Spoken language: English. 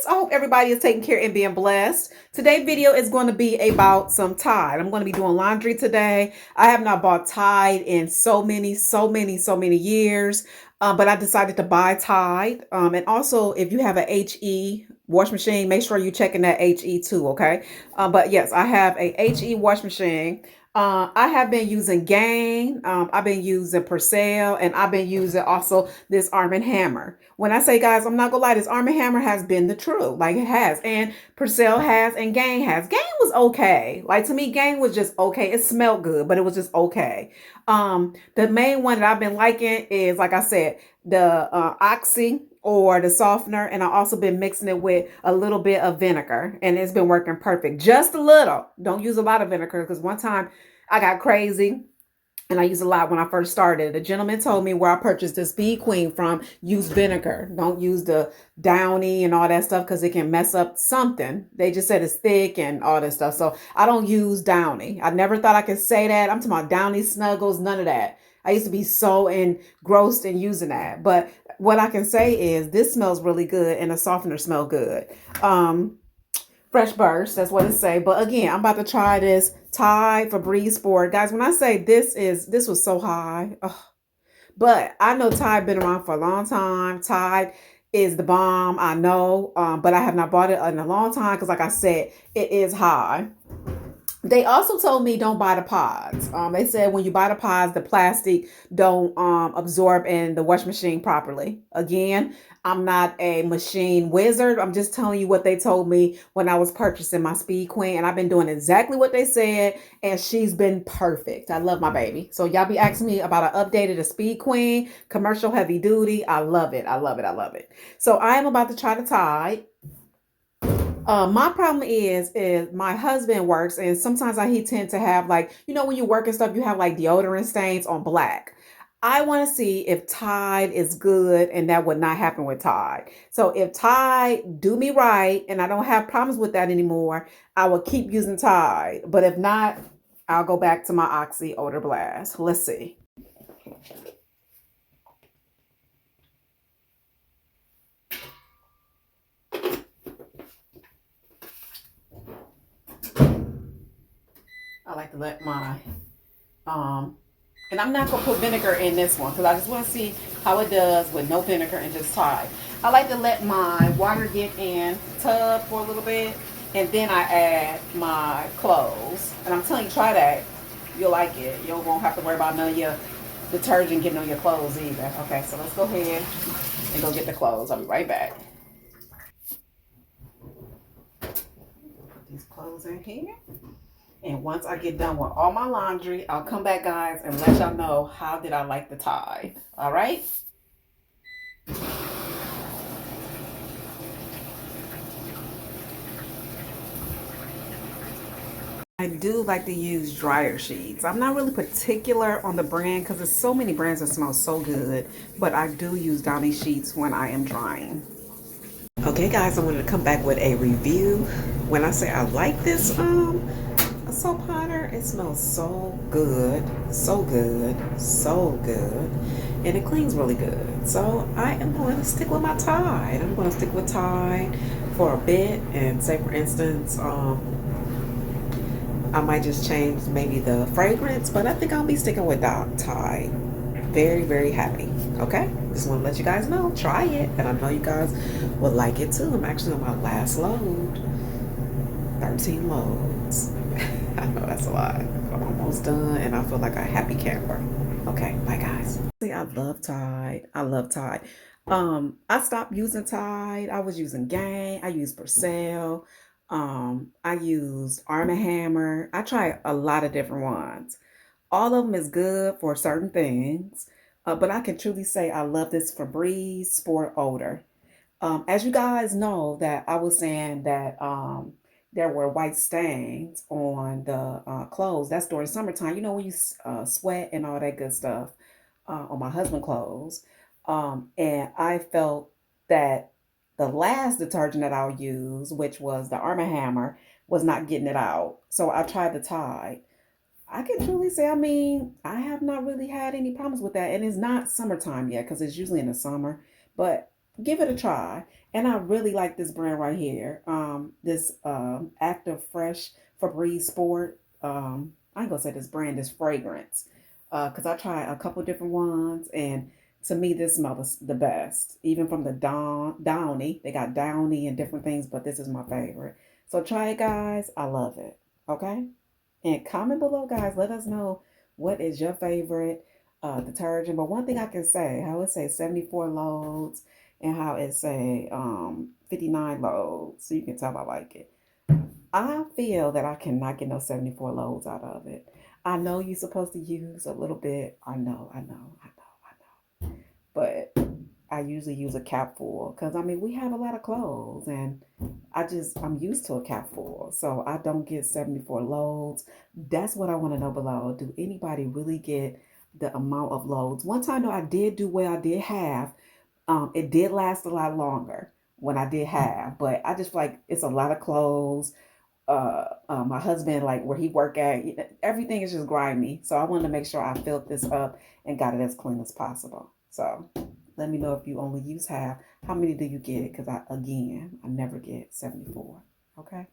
I hope everybody is taking care and being blessed. Today's video is going to be about some Tide. I'm going to be doing laundry today. I have not bought Tide in so many years, but I decided to buy Tide. And also, if you have an HE wash machine, make sure you're checking that HE too, okay? But yes, I have a HE wash machine. I have been using Gain. I've been using Persil, and I've been using also this Arm& Hammer. When I say, guys, I'm not gonna lie, this Arm& Hammer has been the truth. Like, it has, and Persil has, and Gain has. Gain was okay. Like, to me, Gain was just okay. It smelled good, but it was just okay. The main one that I've been liking is, like I said, the Oxy or the softener, and I've also been mixing it with a little bit of vinegar, and it's been working perfect. Just a little. Don't use a lot of vinegar, because one time I got crazy and I used a lot when I first started. The gentleman told me where I purchased the Speed Queen from, use vinegar. Don't use the Downy and all that stuff, because it can mess up something. They just said it's thick and all this stuff. So I don't use Downy. I never thought I could say that. I'm talking about Downy Snuggles, none of that. I used to be so engrossed in using that. But what I can say is this smells really good, and the softener smell good. Fresh burst, that's what it say. But again, I'm about to try this Tide Febreze Sport. Guys, when I say this was so high. Ugh. But I know Tide been around for a long time. Tide is the bomb, I know. But I have not bought it in a long time, because like I said, it is high. They also told me don't buy the pods. They said when you buy the pods, the plastic don't absorb in the wash machine properly. Again, I'm not a machine wizard. I'm just telling you what they told me when I was purchasing my Speed Queen, and I've been doing exactly what they said, and she's been perfect. I love my baby. So y'all be asking me about an updated a Speed Queen, commercial heavy duty. I love it. I love it. I love it. So I am about to try the Tide. My problem is my husband works, and sometimes he tend to have, like, when you work and stuff, you have like deodorant stains on black. I want to see if Tide is good, and that would not happen with Tide. So if Tide do me right and I don't have problems with that anymore, I will keep using Tide. But if not, I'll go back to my Oxy Odor Blast. Let's see. I like to let my and I'm not gonna put vinegar in this one, because I just want to see how it does with no vinegar and just Tide. I like to let my water get in the tub for a little bit, and then I add my clothes. And I'm telling you, try that. You'll like it. You won't have to worry about none of your detergent getting on your clothes either. Okay, so let's go ahead and go get the clothes. I'll be right back. Put these clothes in here. And once I get done with all my laundry, I'll come back, guys, and let y'all know how did I like the Tide. All right? I do like to use dryer sheets. I'm not really particular on the brand, because there's so many brands that smell so good. But I do use Downy sheets when I am drying. Okay, guys, I wanted to come back with a review. When I say I like this soap powder, it smells so good, so good, so good, and it cleans really good. So I am going to stick with my Tide. I'm going to stick with Tide for a bit, and say, for instance, I might just change maybe the fragrance, but I think I'll be sticking with Tide. Very, very happy. Okay, just want to let you guys know, try it, and I know you guys will like it too. I'm actually on my last load, 13 loads. I know that's a lot. I'm almost done, and I feel like a happy camper. Okay, bye guys. See, I love Tide. I love Tide. I stopped using Tide. I was using Gain. I used Persil. I used Arm& Hammer. I tried a lot of different ones. All of them is good for certain things, but I can truly say I love this Febreze Sport Odor. As you guys know, that I was saying that there were white stains on the clothes. That's during summertime. When you sweat and all that good stuff on my husband's clothes. And I felt that the last detergent that I'll use, which was the Arm& Hammer, was not getting it out. So I tried the Tide. I can truly say, I have not really had any problems with that. And it's not summertime yet, because it's usually in the summer. But give it a try. And I really like this brand right here. This Active Fresh Febreze Sport. I ain't gonna say this brand is fragrance. Cause I tried a couple different ones, and to me this smells the best. Even from the Downy. They got Downy and different things, but this is my favorite. So try it, guys. I love it. Okay? And comment below, guys. Let us know what is your favorite detergent. But one thing I can say, how it say 74 loads and how it say 59 loads. So you can tell I like it. I feel that I cannot get no 74 loads out of it. I know you're supposed to use a little bit. I know. But I usually use a cap full because I mean we have a lot of clothes and I'm used to a cap full, so I don't get 74 loads. That's what I want to know below. Do anybody really get the amount of loads? One time though I did do well. I did have. It did last a lot longer when I did have, but I just feel like it's a lot of clothes. My husband, like where he work at, everything is just grimy. So I wanted to make sure I filled this up and got it as clean as possible. So let me know if you only use half. How many do you get? Because I never get 74. Okay.